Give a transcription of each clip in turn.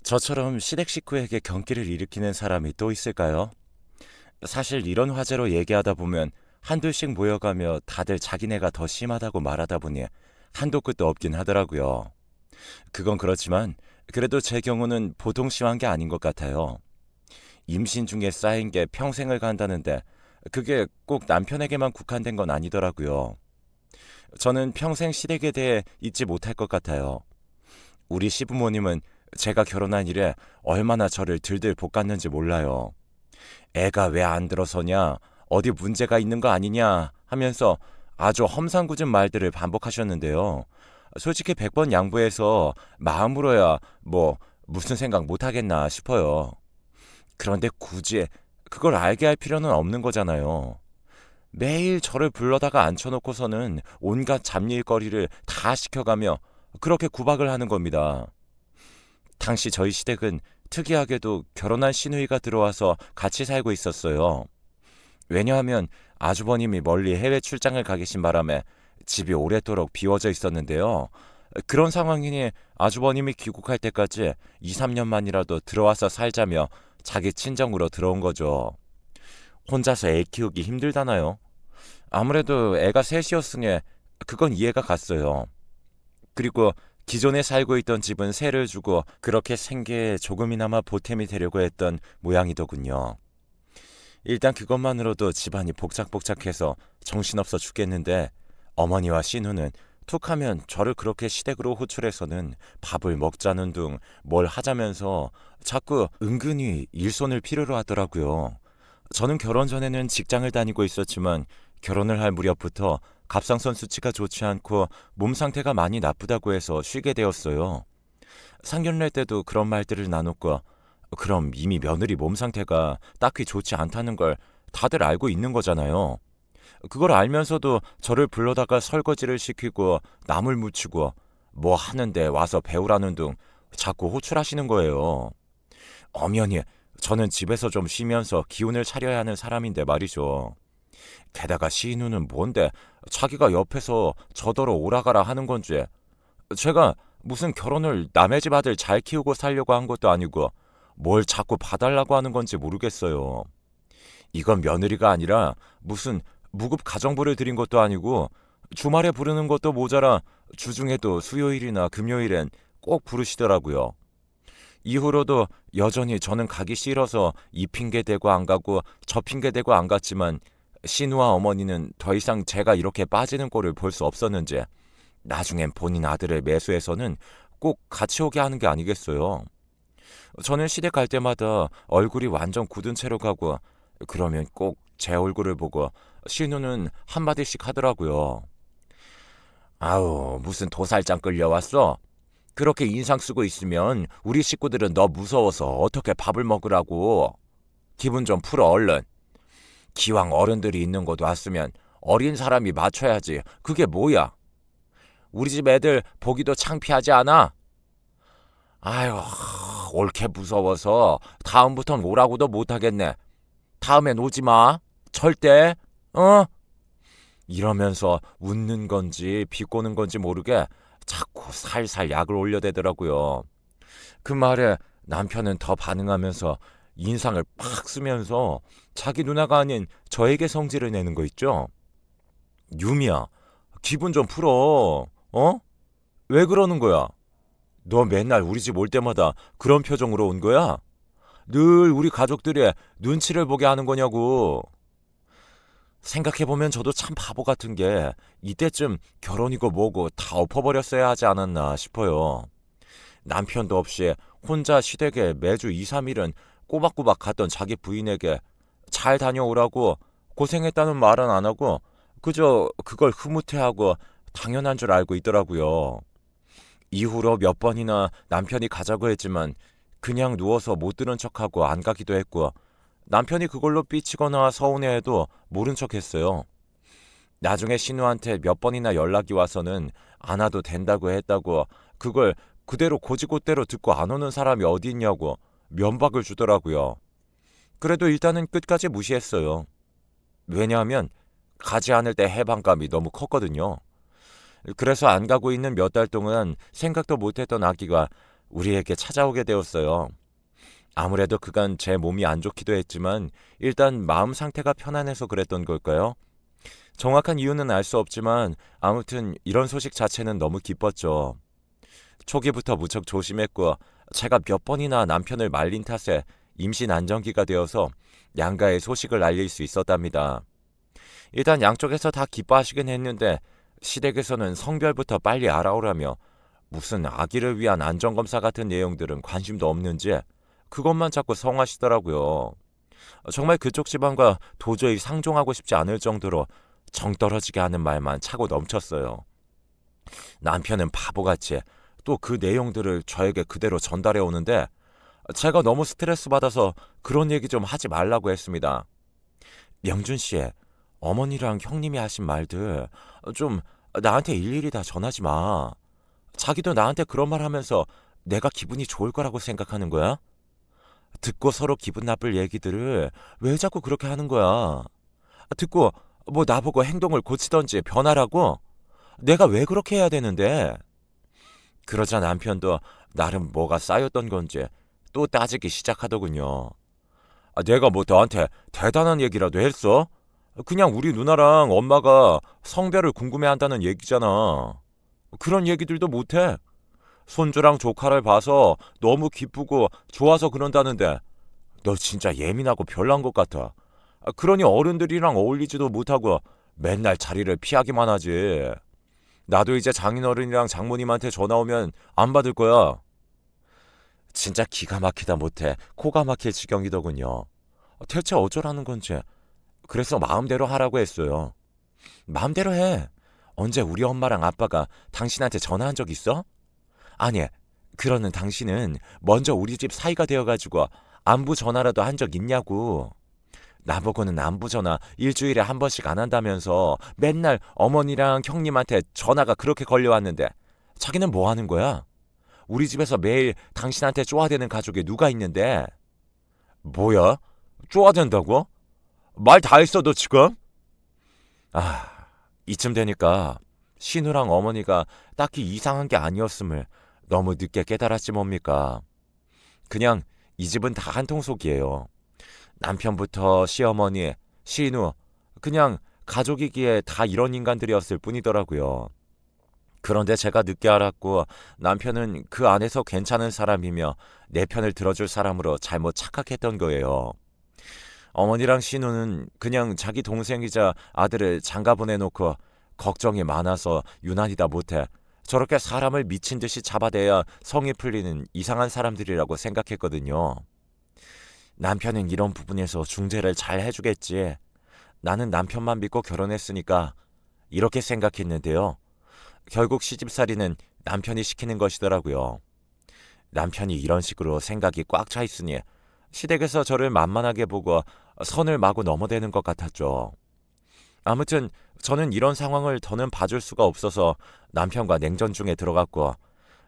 저처럼 시댁 식구에게 경기를 일으키는 사람이 또 있을까요? 사실 이런 화제로 얘기하다 보면 한둘씩 모여가며 다들 자기네가 더 심하다고 말하다 보니 한도 끝도 없긴 하더라고요. 그건 그렇지만 그래도 제 경우는 보통 심한 게 아닌 것 같아요. 임신 중에 쌓인 게 평생을 간다는데 그게 꼭 남편에게만 국한된 건 아니더라고요. 저는 평생 시댁에 대해 잊지 못할 것 같아요. 우리 시부모님은 제가 결혼한 이래 얼마나 저를 들들 볶았는지 몰라요. 애가 왜 안 들어서냐, 어디 문제가 있는 거 아니냐 하면서 아주 험상궂은 말들을 반복하셨는데요. 솔직히 100번 양보해서 마음으로야 무슨 생각 못 하겠나 싶어요. 그런데 굳이 그걸 알게 할 필요는 없는 거잖아요. 매일 저를 불러다가 앉혀놓고서는 온갖 잡일거리를 다 시켜가며 그렇게 구박을 하는 겁니다. 당시 저희 시댁은 특이하게도 결혼한 시누이가 들어와서 같이 살고 있었어요. 왜냐하면 아주버님이 멀리 해외 출장을 가 계신 바람에 집이 오래도록 비워져 있었는데요. 그런 상황이니 아주버님이 귀국할 때까지 2, 3년만이라도 들어와서 살자며 자기 친정으로 들어온 거죠. 혼자서 애 키우기 힘들다나요? 아무래도 애가 셋이었으니 그건 이해가 갔어요. 그리고 기존에 살고 있던 집은 세를 주고 그렇게 생계에 조금이나마 보탬이 되려고 했던 모양이더군요. 일단 그것만으로도 집안이 복작복작해서 정신없어 죽겠는데 어머니와 신우는 툭하면 저를 그렇게 시댁으로 호출해서는 밥을 먹자는 둥 뭘 하자면서 자꾸 은근히 일손을 필요로 하더라고요. 저는 결혼 전에는 직장을 다니고 있었지만 결혼을 할 무렵부터 갑상선 수치가 좋지 않고 몸 상태가 많이 나쁘다고 해서 쉬게 되었어요. 상견례 때도 그런 말들을 나눴고 그럼 이미 며느리 몸 상태가 딱히 좋지 않다는 걸 다들 알고 있는 거잖아요. 그걸 알면서도 저를 불러다가 설거지를 시키고 나물 묻히고 뭐 하는데 와서 배우라는 둥 자꾸 호출하시는 거예요. 엄연히 저는 집에서 좀 쉬면서 기운을 차려야 하는 사람인데 말이죠. 게다가 시인우는 뭔데 자기가 옆에서 저더러 오라가라 하는 건지 제가 무슨 결혼을 남의 집 아들 잘 키우고 살려고 한 것도 아니고 뭘 자꾸 봐달라고 하는 건지 모르겠어요. 이건 며느리가 아니라 무슨 무급 가정부를 들인 것도 아니고 주말에 부르는 것도 모자라 주중에도 수요일이나 금요일엔 꼭 부르시더라고요. 이후로도 여전히 저는 가기 싫어서 이 핑계 대고 안 가고 저 핑계 대고 안 갔지만 신우와 어머니는 더 이상 제가 이렇게 빠지는 꼴을 볼 수 없었는지 나중엔 본인 아들을 매수해서는 꼭 같이 오게 하는 게 아니겠어요. 저는 시댁 갈 때마다 얼굴이 완전 굳은 채로 가고 그러면 꼭 제 얼굴을 보고 신우는 한마디씩 하더라고요. 아우 무슨 도살장 끌려왔어? 그렇게 인상 쓰고 있으면 우리 식구들은 너 무서워서 어떻게 밥을 먹으라고. 기분 좀 풀어 얼른. 기왕 어른들이 있는 곳 왔으면 어린 사람이 맞춰야지. 그게 뭐야? 우리 집 애들 보기도 창피하지 않아? 아유, 옳게 무서워서 다음부턴 오라고도 못하겠네. 다음엔 오지 마. 절대. 어? 이러면서 웃는 건지 비꼬는 건지 모르게 자꾸 살살 약을 올려대더라고요. 그 말에 남편은 더 반응하면서 인상을 팍 쓰면서 자기 누나가 아닌 저에게 성질을 내는 거 있죠. 유미야, 기분 좀 풀어. 어? 왜 그러는 거야? 너 맨날 우리 집 올 때마다 그런 표정으로 온 거야? 늘 우리 가족들의 눈치를 보게 하는 거냐고. 생각해보면 저도 참 바보 같은 게 이때쯤 결혼이고 뭐고 다 엎어버렸어야 하지 않았나 싶어요. 남편도 없이 혼자 시댁에 매주 2, 3일은 꼬박꼬박 갔던 자기 부인에게 잘 다녀오라고 고생했다는 말은 안 하고 그저 그걸 흐뭇해하고 당연한 줄 알고 있더라고요. 이후로 몇 번이나 남편이 가자고 했지만 그냥 누워서 못 들은 척하고 안 가기도 했고 남편이 그걸로 삐치거나 서운해해도 모른 척했어요. 나중에 신우한테 몇 번이나 연락이 와서는 안 와도 된다고 했다고 그걸 그대로 고지고대로 듣고 안 오는 사람이 어디 있냐고 면박을 주더라고요. 그래도 일단은 끝까지 무시했어요. 왜냐하면 가지 않을 때 해방감이 너무 컸거든요. 그래서 안 가고 있는 몇 달 동안 생각도 못했던 아기가 우리에게 찾아오게 되었어요. 아무래도 그간 제 몸이 안 좋기도 했지만 일단 마음 상태가 편안해서 그랬던 걸까요? 정확한 이유는 알 수 없지만 아무튼 이런 소식 자체는 너무 기뻤죠. 초기부터 무척 조심했고 제가 몇 번이나 남편을 말린 탓에 임신 안정기가 되어서 양가에 소식을 알릴 수 있었답니다. 일단 양쪽에서 다 기뻐하시긴 했는데 시댁에서는 성별부터 빨리 알아오라며 무슨 아기를 위한 안전검사 같은 내용들은 관심도 없는지 그것만 자꾸 성하시더라고요. 정말 그쪽 집안과 도저히 상종하고 싶지 않을 정도로 정 떨어지게 하는 말만 차고 넘쳤어요. 남편은 바보같이 또 그 내용들을 저에게 그대로 전달해 오는데 제가 너무 스트레스 받아서 그런 얘기 좀 하지 말라고 했습니다. 명준 씨, 어머니랑 형님이 하신 말들 좀 나한테 일일이 다 전하지 마. 자기도 나한테 그런 말 하면서 내가 기분이 좋을 거라고 생각하는 거야? 듣고 서로 기분 나쁠 얘기들을 왜 자꾸 그렇게 하는 거야? 듣고 뭐 나보고 행동을 고치던지 변하라고? 내가 왜 그렇게 해야 되는데? 그러자 남편도 나름 뭐가 쌓였던 건지 또 따지기 시작하더군요. 내가 뭐 너한테 대단한 얘기라도 했어? 그냥 우리 누나랑 엄마가 성별을 궁금해한다는 얘기잖아. 그런 얘기들도 못해. 손주랑 조카를 봐서 너무 기쁘고 좋아서 그런다는데 너 진짜 예민하고 별난 것 같아. 그러니 어른들이랑 어울리지도 못하고 맨날 자리를 피하기만 하지. 나도 이제 장인어른이랑 장모님한테 전화 오면 안 받을 거야. 진짜 기가 막히다 못해 코가 막힐 지경이더군요. 대체 어쩌라는 건지. 그래서 마음대로 하라고 했어요. 마음대로 해. 언제 우리 엄마랑 아빠가 당신한테 전화한 적 있어? 아니, 그러는 당신은 먼저 우리 집 사이가 되어가지고 안부 전화라도 한 적 있냐고. 나보고는 안부 전화 일주일에 한 번씩 안 한다면서 맨날 어머니랑 형님한테 전화가 그렇게 걸려왔는데 자기는 뭐 하는 거야? 우리 집에서 매일 당신한테 쪼아대는 가족이 누가 있는데? 뭐야? 쪼아댄다고? 말 다 했어 너 지금? 이쯤 되니까 신우랑 어머니가 딱히 이상한 게 아니었음을 너무 늦게 깨달았지 뭡니까? 그냥 이 집은 다 한통속이에요. 남편부터 시어머니, 신우, 그냥 가족이기에 다 이런 인간들이었을 뿐이더라고요. 그런데 제가 늦게 알았고 남편은 그 안에서 괜찮은 사람이며 내 편을 들어줄 사람으로 잘못 착각했던 거예요. 어머니랑 신우는 그냥 자기 동생이자 아들을 장가 보내놓고 걱정이 많아서 유난히다 못해 저렇게 사람을 미친 듯이 잡아대야 성이 풀리는 이상한 사람들이라고 생각했거든요. 남편은 이런 부분에서 중재를 잘 해주겠지. 나는 남편만 믿고 결혼했으니까 이렇게 생각했는데요. 결국 시집살이는 남편이 시키는 것이더라고요. 남편이 이런 식으로 생각이 꽉 차 있으니 시댁에서 저를 만만하게 보고 선을 마구 넘어대는 것 같았죠. 아무튼 저는 이런 상황을 더는 봐줄 수가 없어서 남편과 냉전 중에 들어갔고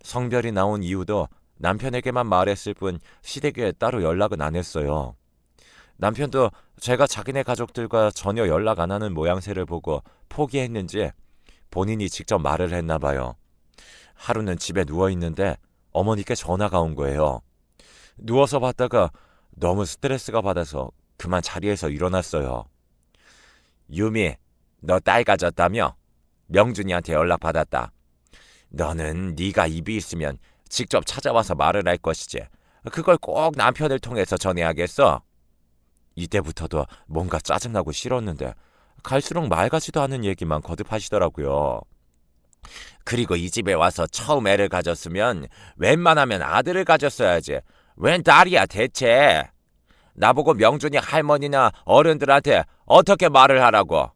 성별이 나온 이유도 남편에게만 말했을 뿐 시댁에 따로 연락은 안 했어요. 남편도 제가 자기네 가족들과 전혀 연락 안 하는 모양새를 보고 포기했는지 본인이 직접 말을 했나 봐요. 하루는 집에 누워 있는데 어머니께 전화가 온 거예요. 누워서 받다가 너무 스트레스가 받아서 그만 자리에서 일어났어요. 유미, 너 딸 가졌다며? 명준이한테 연락받았다. 너는 네가 입이 있으면 직접 찾아와서 말을 할 것이지. 그걸 꼭 남편을 통해서 전해야겠어. 이때부터도 뭔가 짜증나고 싫었는데 갈수록 말 같지도 않은 얘기만 거듭하시더라고요. 그리고 이 집에 와서 처음 애를 가졌으면 웬만하면 아들을 가졌어야지. 웬 딸이야 대체. 나보고 명준이 할머니나 어른들한테 어떻게 말을 하라고.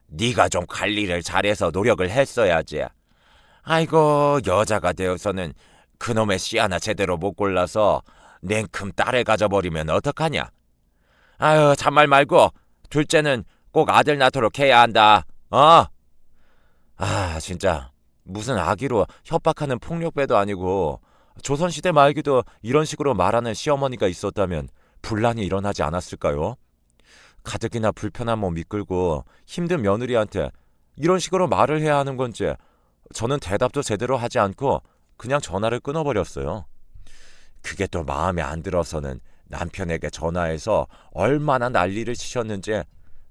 네가 좀 관리를 잘해서 노력을 했어야지. 아이고 여자가 되어서는 그놈의 씨 하나 제대로 못 골라서 냉큼 딸을 가져버리면 어떡하냐. 아유 잔말 말고 둘째는 꼭 아들 낳도록 해야 한다. 진짜 무슨 아기로 협박하는 폭력배도 아니고 조선시대 말기도 이런 식으로 말하는 시어머니가 있었다면 분란이 일어나지 않았을까요? 가뜩이나 불편한 몸 이끌고 힘든 며느리한테 이런 식으로 말을 해야 하는 건지 저는 대답도 제대로 하지 않고 그냥 전화를 끊어버렸어요. 그게 또 마음에 안 들어서는 남편에게 전화해서 얼마나 난리를 치셨는지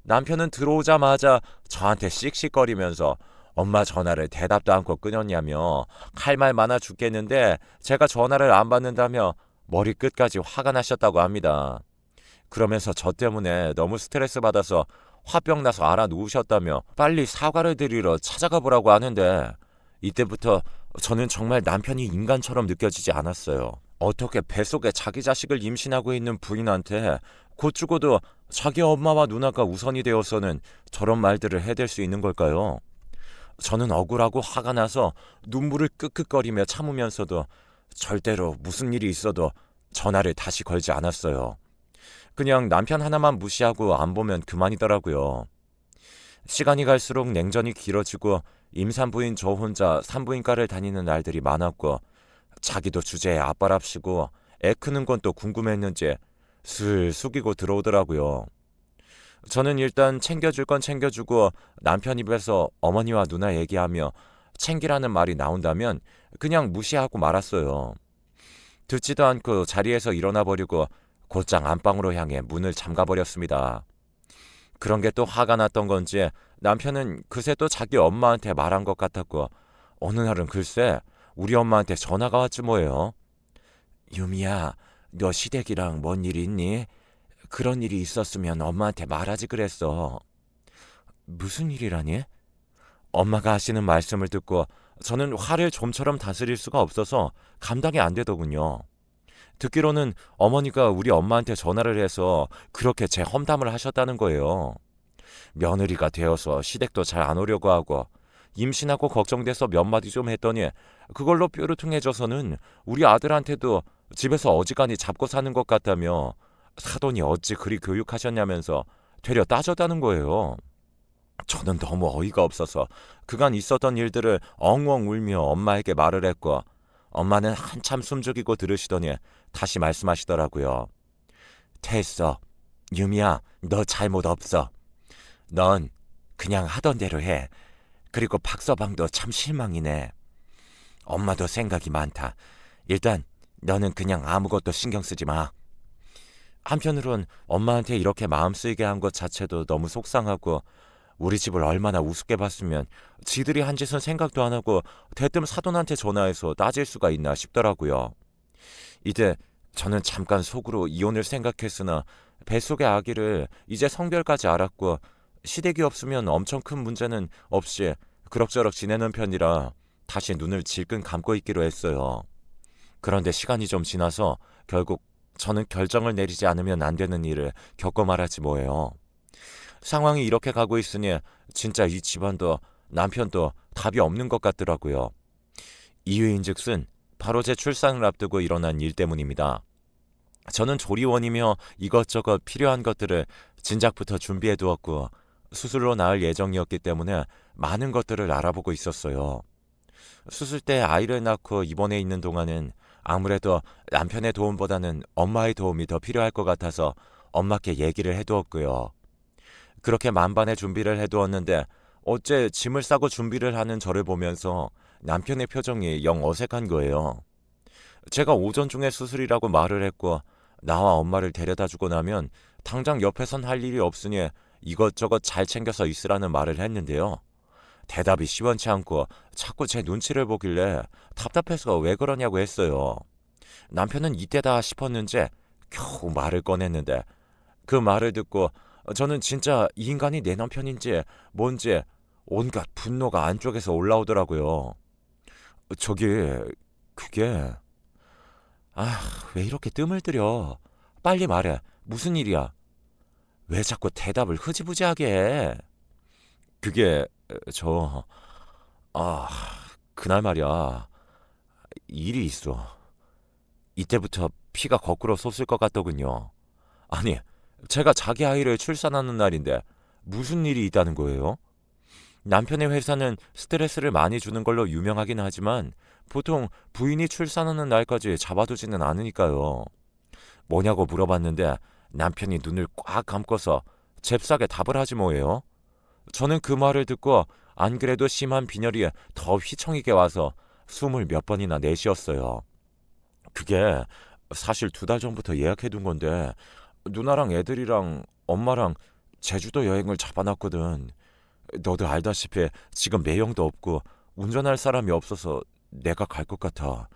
남편은 들어오자마자 저한테 씩씩거리면서 엄마 전화를 대답도 않고 끊었냐며 할 말 많아 죽겠는데 제가 전화를 안 받는다며 머리끝까지 화가 나셨다고 합니다. 그러면서 저 때문에 너무 스트레스 받아서 화병 나서 알아누우셨다며 빨리 사과를 드리러 찾아가 보라고 하는데 이때부터 저는 정말 남편이 인간처럼 느껴지지 않았어요. 어떻게 뱃속에 자기 자식을 임신하고 있는 부인한테 곧 죽어도 자기 엄마와 누나가 우선이 되어서는 저런 말들을 해댈 수 있는 걸까요? 저는 억울하고 화가 나서 눈물을 끄끄거리며 참으면서도 절대로 무슨 일이 있어도 전화를 다시 걸지 않았어요. 그냥 남편 하나만 무시하고 안 보면 그만이더라고요. 시간이 갈수록 냉전이 길어지고 임산부인 저 혼자 산부인과를 다니는 날들이 많았고 자기도 주제에 앞바랍시고 애 크는 건 또 궁금했는지 슬 숙이고 들어오더라고요. 저는 일단 챙겨줄 건 챙겨주고 남편 입에서 어머니와 누나 얘기하며 챙기라는 말이 나온다면 그냥 무시하고 말았어요. 듣지도 않고 자리에서 일어나 버리고 곧장 안방으로 향해 문을 잠가버렸습니다. 그런 게 또 화가 났던 건지 남편은 그새 또 자기 엄마한테 말한 것 같았고 어느 날은 글쎄 우리 엄마한테 전화가 왔지 뭐예요. 유미야, 너 시댁이랑 뭔 일 있니? 그런 일이 있었으면 엄마한테 말하지 그랬어. 무슨 일이라니? 엄마가 하시는 말씀을 듣고 저는 화를 좀처럼 다스릴 수가 없어서 감당이 안 되더군요. 듣기로는 어머니가 우리 엄마한테 전화를 해서 그렇게 제 험담을 하셨다는 거예요. 며느리가 되어서 시댁도 잘 안 오려고 하고 임신하고 걱정돼서 몇 마디 좀 했더니 그걸로 뾰루퉁해져서는 우리 아들한테도 집에서 어지간히 잡고 사는 것 같다며 사돈이 어찌 그리 교육하셨냐면서 되려 따졌다는 거예요. 저는 너무 어이가 없어서 그간 있었던 일들을 엉엉 울며 엄마에게 말을 했고 엄마는 한참 숨죽이고 들으시더니 다시 말씀하시더라고요. 됐어. 유미야, 너 잘못 없어. 넌 그냥 하던 대로 해. 그리고 박서방도 참 실망이네. 엄마도 생각이 많다. 일단 너는 그냥 아무것도 신경 쓰지 마. 한편으론 엄마한테 이렇게 마음 쓰이게 한 것 자체도 너무 속상하고 우리 집을 얼마나 우습게 봤으면 지들이 한 짓은 생각도 안 하고 대뜸 사돈한테 전화해서 따질 수가 있나 싶더라고요. 이제 저는 잠깐 속으로 이혼을 생각했으나 뱃속의 아기를 이제 성별까지 알았고 시댁이 없으면 엄청 큰 문제는 없이 그럭저럭 지내는 편이라 다시 눈을 질끈 감고 있기로 했어요. 그런데 시간이 좀 지나서 결국 저는 결정을 내리지 않으면 안 되는 일을 겪고 말았지 뭐예요. 상황이 이렇게 가고 있으니 진짜 이 집안도 남편도 답이 없는 것 같더라고요. 이유인즉슨 바로 제 출산을 앞두고 일어난 일 때문입니다. 저는 조리원이며 이것저것 필요한 것들을 진작부터 준비해 두었고 수술로 낳을 예정이었기 때문에 많은 것들을 알아보고 있었어요. 수술 때 아이를 낳고 입원해 있는 동안은 아무래도 남편의 도움보다는 엄마의 도움이 더 필요할 것 같아서 엄마께 얘기를 해두었고요. 그렇게 만반의 준비를 해두었는데 어째 짐을 싸고 준비를 하는 저를 보면서 남편의 표정이 영 어색한 거예요. 제가 오전 중에 수술이라고 말을 했고 나와 엄마를 데려다주고 나면 당장 옆에선 할 일이 없으니 이것저것 잘 챙겨서 있으라는 말을 했는데요. 대답이 시원치 않고 자꾸 제 눈치를 보길래 답답해서 왜 그러냐고 했어요. 남편은 이때다 싶었는지 겨우 말을 꺼냈는데 그 말을 듣고 저는 진짜 이 인간이 내 남편인지 뭔지 온갖 분노가 안쪽에서 올라오더라고요. 저기 그게 왜 이렇게 뜸을 들여? 빨리 말해. 무슨 일이야? 왜 자꾸 대답을 흐지부지하게 해? 그게 저 그날 말이야. 일이 있어. 이때부터 피가 거꾸로 솟을 것 같더군요. 아니, 제가 자기 아이를 출산하는 날인데 무슨 일이 있다는 거예요? 남편의 회사는 스트레스를 많이 주는 걸로 유명하긴 하지만 보통 부인이 출산하는 날까지 잡아두지는 않으니까요. 뭐냐고 물어봤는데 남편이 눈을 꽉 감고서 잽싸게 답을 하지 뭐예요. 저는 그 말을 듣고 안 그래도 심한 빈혈이 더 휘청이게 와서 숨을 몇 번이나 내쉬었어요. 그게 사실 2달 전부터 예약해둔 건데 누나랑 애들이랑 엄마랑 제주도 여행을 잡아놨거든. 너도 알다시피 지금 매형도 없고 운전할 사람이 없어서 내가 갈 것 같아.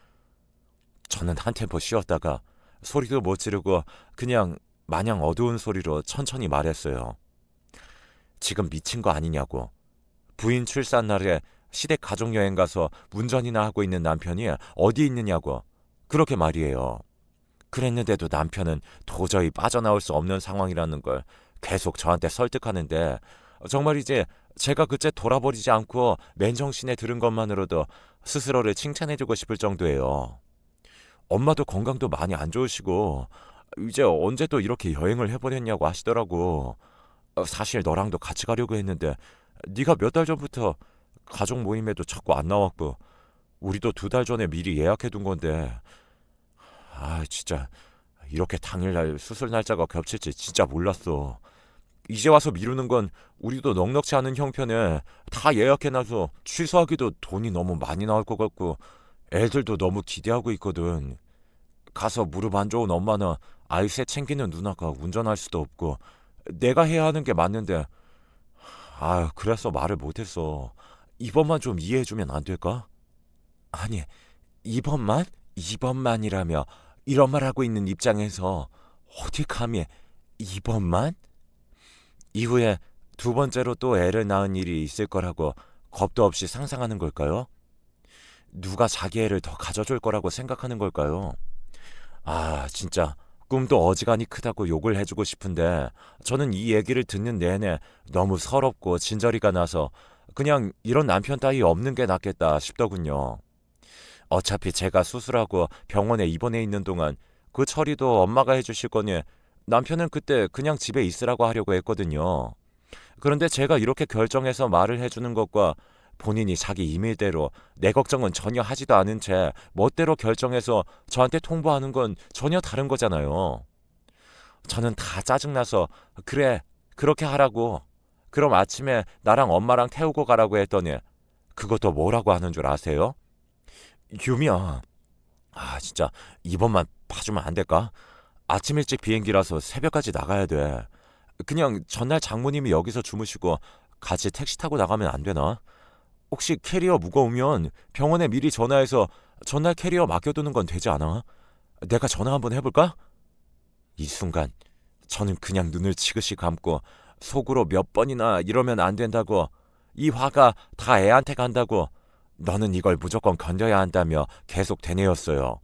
저는 한 템포 쉬었다가 소리도 못 지르고 그냥 마냥 어두운 소리로 천천히 말했어요. 지금 미친 거 아니냐고. 부인 출산 날에 시댁 가족여행 가서 운전이나 하고 있는 남편이 어디 있느냐고. 그렇게 말이에요. 그랬는데도 남편은 도저히 빠져나올 수 없는 상황이라는 걸 계속 저한테 설득하는데 정말 이제 제가 그제 돌아버리지 않고 맨정신에 들은 것만으로도 스스로를 칭찬해주고 싶을 정도예요. 엄마도 건강도 많이 안 좋으시고 이제 언제 또 이렇게 여행을 해보냈냐고 하시더라고. 사실 너랑도 같이 가려고 했는데 네가 몇 달 전부터 가족 모임에도 자꾸 안 나왔고 우리도 2달 전에 미리 예약해둔 건데 진짜 이렇게 당일날 수술 날짜가 겹칠지 진짜 몰랐어. 이제 와서 미루는 건 우리도 넉넉지 않은 형편에 다 예약해놔서 취소하기도 돈이 너무 많이 나올 것 같고 애들도 너무 기대하고 있거든. 가서 무릎 안 좋은 엄마나 아이 셋 챙기는 누나가 운전할 수도 없고 내가 해야 하는 게 맞는데 그래서 말을 못했어. 이번만 좀 이해해주면 안 될까? 아니 이번만? 이번만이라며 이런 말 하고 있는 입장에서 어디 감히 이번만? 이후에 2번째로 또 애를 낳은 일이 있을 거라고 겁도 없이 상상하는 걸까요? 누가 자기 애를 더 가져줄 거라고 생각하는 걸까요? 진짜 꿈도 어지간히 크다고 욕을 해주고 싶은데 저는 이 얘기를 듣는 내내 너무 서럽고 진저리가 나서 그냥 이런 남편 따위 없는 게 낫겠다 싶더군요. 어차피 제가 수술하고 병원에 입원해 있는 동안 그 처리도 엄마가 해주실 거니 남편은 그때 그냥 집에 있으라고 하려고 했거든요. 그런데 제가 이렇게 결정해서 말을 해주는 것과 본인이 자기 임의대로 내 걱정은 전혀 하지도 않은 채 멋대로 결정해서 저한테 통보하는 건 전혀 다른 거잖아요. 저는 다 짜증나서 그래 그렇게 하라고 그럼 아침에 나랑 엄마랑 태우고 가라고 했더니 그것도 뭐라고 하는 줄 아세요? 유미야 진짜 이번만 봐주면 안 될까? 아침 일찍 비행기라서 새벽까지 나가야 돼. 그냥 전날 장모님이 여기서 주무시고 같이 택시 타고 나가면 안 되나? 혹시 캐리어 무거우면 병원에 미리 전화해서 전날 캐리어 맡겨두는 건 되지 않아? 내가 전화 한번 해볼까? 이 순간 저는 그냥 눈을 지그시 감고 속으로 몇 번이나 이러면 안 된다고 이 화가 다 애한테 간다고 너는 이걸 무조건 견뎌야 한다며 계속 되뇌었어요.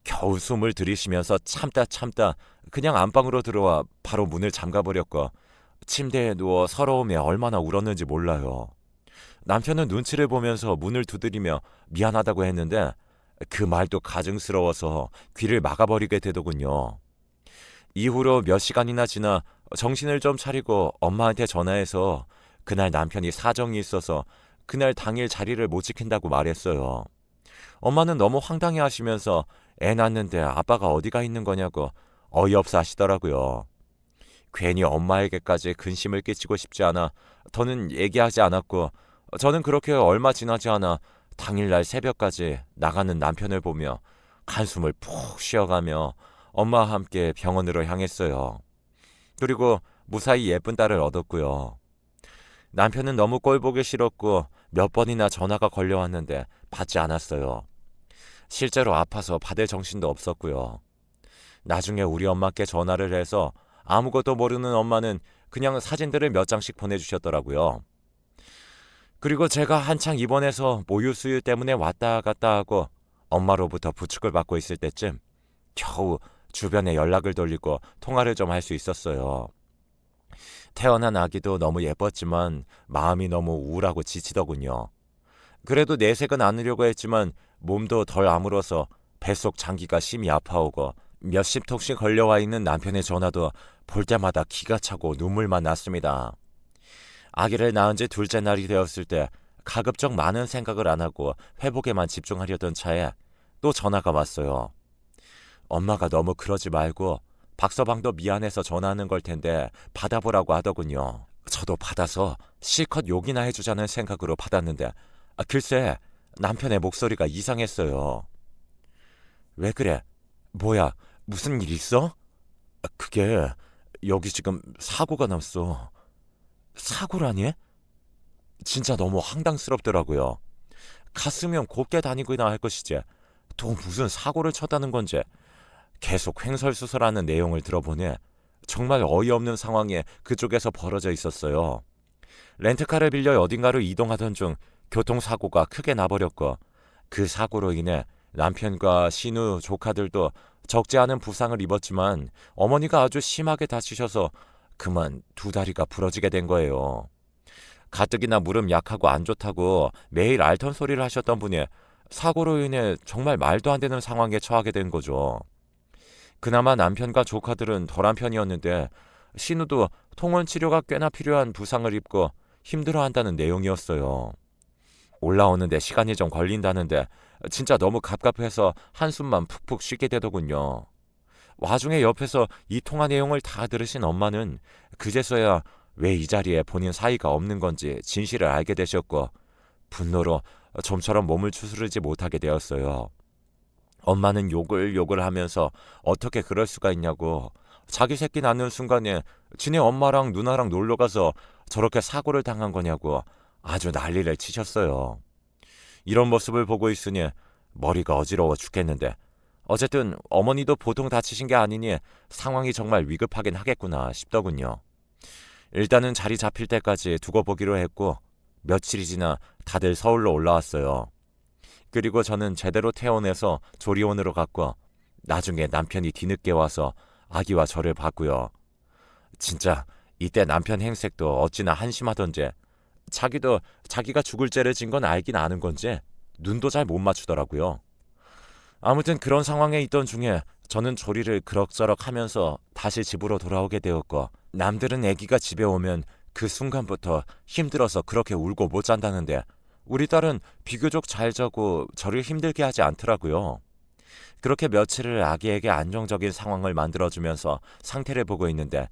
겨우 숨을 들이쉬면서 참다 그냥 안방으로 들어와 바로 문을 잠가버렸고 침대에 누워 서러움에 얼마나 울었는지 몰라요. 남편은 눈치를 보면서 문을 두드리며 미안하다고 했는데 그 말도 가증스러워서 귀를 막아버리게 되더군요. 이후로 몇 시간이나 지나 정신을 좀 차리고 엄마한테 전화해서 그날 남편이 사정이 있어서 그날 당일 자리를 못 지킨다고 말했어요. 엄마는 너무 황당해 하시면서 애 낳는데 아빠가 어디가 있는 거냐고 어이없어 하시더라고요. 괜히 엄마에게까지 근심을 끼치고 싶지 않아 더는 얘기하지 않았고 저는 그렇게 얼마 지나지 않아 당일날 새벽까지 나가는 남편을 보며 한숨을 푹 쉬어가며 엄마와 함께 병원으로 향했어요. 그리고 무사히 예쁜 딸을 얻었고요. 남편은 너무 꼴보기 싫었고 몇 번이나 전화가 걸려왔는데 받지 않았어요. 실제로 아파서 받을 정신도 없었고요. 나중에 우리 엄마께 전화를 해서 아무것도 모르는 엄마는 그냥 사진들을 몇 장씩 보내주셨더라고요. 그리고 제가 한창 입원해서 모유 수유 때문에 왔다 갔다 하고 엄마로부터 부축을 받고 있을 때쯤 겨우 주변에 연락을 돌리고 통화를 좀 할 수 있었어요. 태어난 아기도 너무 예뻤지만 마음이 너무 우울하고 지치더군요. 그래도 내색은 않으려고 했지만 몸도 덜 아물어서 뱃속 장기가 심히 아파오고 몇십 통씩 걸려와 있는 남편의 전화도 볼 때마다 기가 차고 눈물만 났습니다. 아기를 낳은 지 2째 날이 되었을 때 가급적 많은 생각을 안 하고 회복에만 집중하려던 차에 또 전화가 왔어요. 엄마가 너무 그러지 말고 박서방도 미안해서 전화하는 걸 텐데 받아보라고 하더군요. 저도 받아서 실컷 욕이나 해주자는 생각으로 받았는데 글쎄 남편의 목소리가 이상했어요. 왜 그래? 뭐야? 무슨 일 있어? 그게 여기 지금 사고가 났어. 사고라니? 진짜 너무 황당스럽더라고요. 갔으면 곱게 다니고나 할 것이지. 또 무슨 사고를 쳤다는 건지. 계속 횡설수설하는 내용을 들어보니 정말 어이없는 상황에 그쪽에서 벌어져 있었어요. 렌트카를 빌려 어딘가로 이동하던 중 교통사고가 크게 나버렸고 그 사고로 인해 남편과 신우 조카들도 적지 않은 부상을 입었지만 어머니가 아주 심하게 다치셔서 그만 두 다리가 부러지게 된 거예요. 가뜩이나 무릎 약하고 안 좋다고 매일 앓던 소리를 하셨던 분이 사고로 인해 정말 말도 안 되는 상황에 처하게 된 거죠. 그나마 남편과 조카들은 덜한 편이었는데 신우도 통원 치료가 꽤나 필요한 부상을 입고 힘들어한다는 내용이었어요. 올라오는데 시간이 좀 걸린다는데 진짜 너무 갑갑해서 한숨만 푹푹 쉬게 되더군요. 와중에 옆에서 이 통화 내용을 다 들으신 엄마는 그제서야 왜 이 자리에 본인 사이가 없는 건지 진실을 알게 되셨고 분노로 좀처럼 몸을 추스르지 못하게 되었어요. 엄마는 욕을 하면서 어떻게 그럴 수가 있냐고 자기 새끼 낳는 순간에 지네 엄마랑 누나랑 놀러가서 저렇게 사고를 당한 거냐고 아주 난리를 치셨어요. 이런 모습을 보고 있으니 머리가 어지러워 죽겠는데 어쨌든 어머니도 보통 다치신 게 아니니 상황이 정말 위급하긴 하겠구나 싶더군요. 일단은 자리 잡힐 때까지 두고 보기로 했고 며칠이 지나 다들 서울로 올라왔어요. 그리고 저는 제대로 퇴원해서 조리원으로 갔고 나중에 남편이 뒤늦게 와서 아기와 저를 봤고요. 진짜 이때 남편 행색도 어찌나 한심하던지 자기도 자기가 죽을 죄를 진 건 알긴 아는 건지 눈도 잘 못 맞추더라고요. 아무튼 그런 상황에 있던 중에 저는 조리를 그럭저럭 하면서 다시 집으로 돌아오게 되었고 남들은 아기가 집에 오면 그 순간부터 힘들어서 그렇게 울고 못 잔다는데 우리 딸은 비교적 잘 자고 저를 힘들게 하지 않더라고요. 그렇게 며칠을 아기에게 안정적인 상황을 만들어주면서 상태를 보고 있는데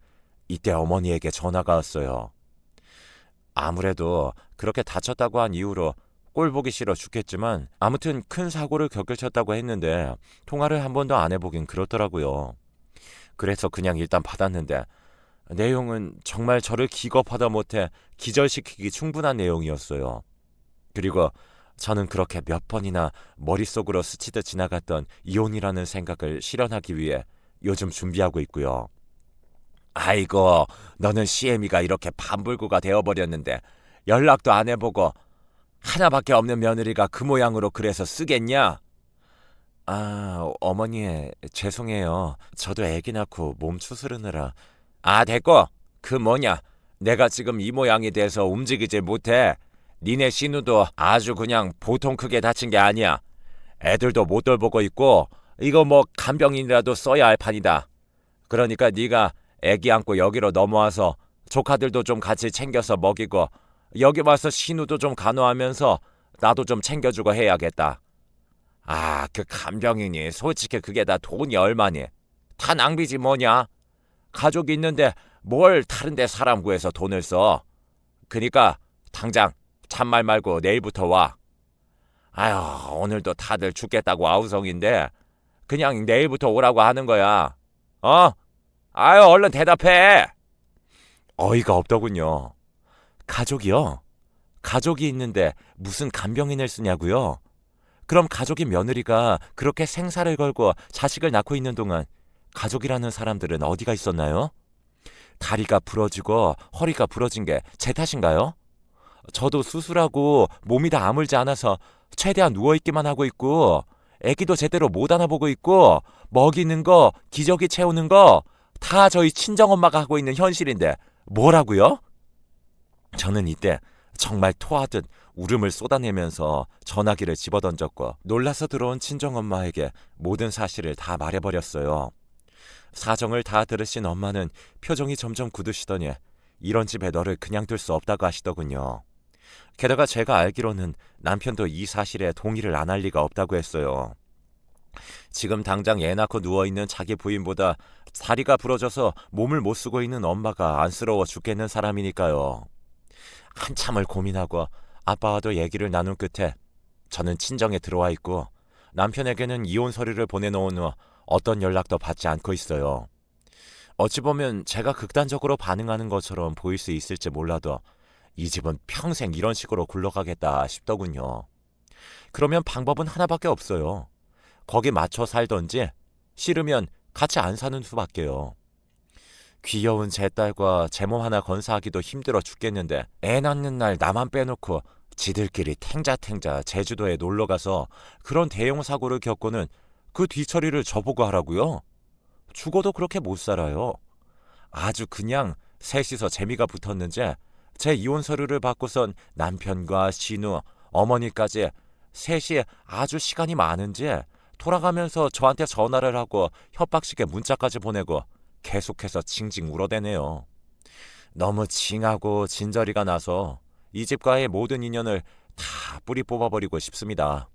이때 어머니에게 전화가 왔어요. 아무래도 그렇게 다쳤다고 한 이유로 꼴 보기 싫어 죽겠지만 아무튼 큰 사고를 겪으셨다고 했는데 통화를 한 번도 안 해보긴 그렇더라고요. 그래서 그냥 일단 받았는데 내용은 정말 저를 기겁하다 못해 기절시키기 충분한 내용이었어요. 그리고 저는 그렇게 몇 번이나 머릿속으로 스치듯 지나갔던 이혼이라는 생각을 실현하기 위해 요즘 준비하고 있고요. 아이고, 너는 시애미가 이렇게 반불구가 되어버렸는데 연락도 안 해보고 하나밖에 없는 며느리가 그 모양으로 그래서 쓰겠냐? 아, 어머니, 죄송해요. 저도 애기 낳고 몸 추스르느라. 아, 됐고. 그 뭐냐. 내가 지금 이 모양이 돼서 움직이질 못해. 니네 신우도 아주 그냥 보통 크게 다친 게 아니야. 애들도 못 돌보고 있고 이거 뭐 간병인이라도 써야 할 판이다. 그러니까 네가 애기 안고 여기로 넘어와서 조카들도 좀 같이 챙겨서 먹이고 여기 와서 신우도 좀 간호하면서 나도 좀 챙겨주고 해야겠다. 아, 그 간병인이 솔직히 그게 다 돈이 얼마니? 다 낭비지 뭐냐? 가족이 있는데 뭘 다른 데 사람 구해서 돈을 써? 그니까 당장 잔말 말고 내일부터 와. 아휴, 오늘도 다들 죽겠다고 아우성인데 그냥 내일부터 오라고 하는 거야. 어? 아유, 얼른 대답해. 어이가 없더군요. 가족이요? 가족이 있는데 무슨 간병인을 쓰냐고요? 그럼 가족인 며느리가 그렇게 생사를 걸고 자식을 낳고 있는 동안 가족이라는 사람들은 어디가 있었나요? 다리가 부러지고 허리가 부러진 게 제 탓인가요? 저도 수술하고 몸이 다 아물지 않아서 최대한 누워있기만 하고 있고 애기도 제대로 못 안아보고 있고 먹이는 거, 기저귀 채우는 거 다 저희 친정엄마가 하고 있는 현실인데 뭐라고요? 저는 이때 정말 토하듯 울음을 쏟아내면서 전화기를 집어던졌고 놀라서 들어온 친정엄마에게 모든 사실을 다 말해버렸어요. 사정을 다 들으신 엄마는 표정이 점점 굳으시더니 이런 집에 너를 그냥 둘 수 없다고 하시더군요. 게다가 제가 알기로는 남편도 이 사실에 동의를 안 할 리가 없다고 했어요. 지금 당장 애 낳고 누워있는 자기 부인보다 다리가 부러져서 몸을 못 쓰고 있는 엄마가 안쓰러워 죽겠는 사람이니까요. 한참을 고민하고 아빠와도 얘기를 나눈 끝에 저는 친정에 들어와 있고 남편에게는 이혼 서류를 보내놓은 후 어떤 연락도 받지 않고 있어요. 어찌 보면 제가 극단적으로 반응하는 것처럼 보일 수 있을지 몰라도 이 집은 평생 이런 식으로 굴러가겠다 싶더군요. 그러면 방법은 하나밖에 없어요. 거기 맞춰 살던지 싫으면 같이 안 사는 수밖에요. 귀여운 제 딸과 제 몸 하나 건사하기도 힘들어 죽겠는데 애 낳는 날 나만 빼놓고 지들끼리 탱자탱자 제주도에 놀러가서 그런 대형 사고를 겪고는 그 뒤처리를 저보고 하라고요? 죽어도 그렇게 못 살아요. 아주 그냥 셋이서 재미가 붙었는지 제 이혼 서류를 받고선 남편과 신우, 어머니까지 셋이 아주 시간이 많은지 돌아가면서 저한테 전화를 하고 협박식에 문자까지 보내고 계속해서 징징 울어대네요. 너무 징하고 진저리가 나서 이 집과의 모든 인연을 다 뿌리 뽑아버리고 싶습니다.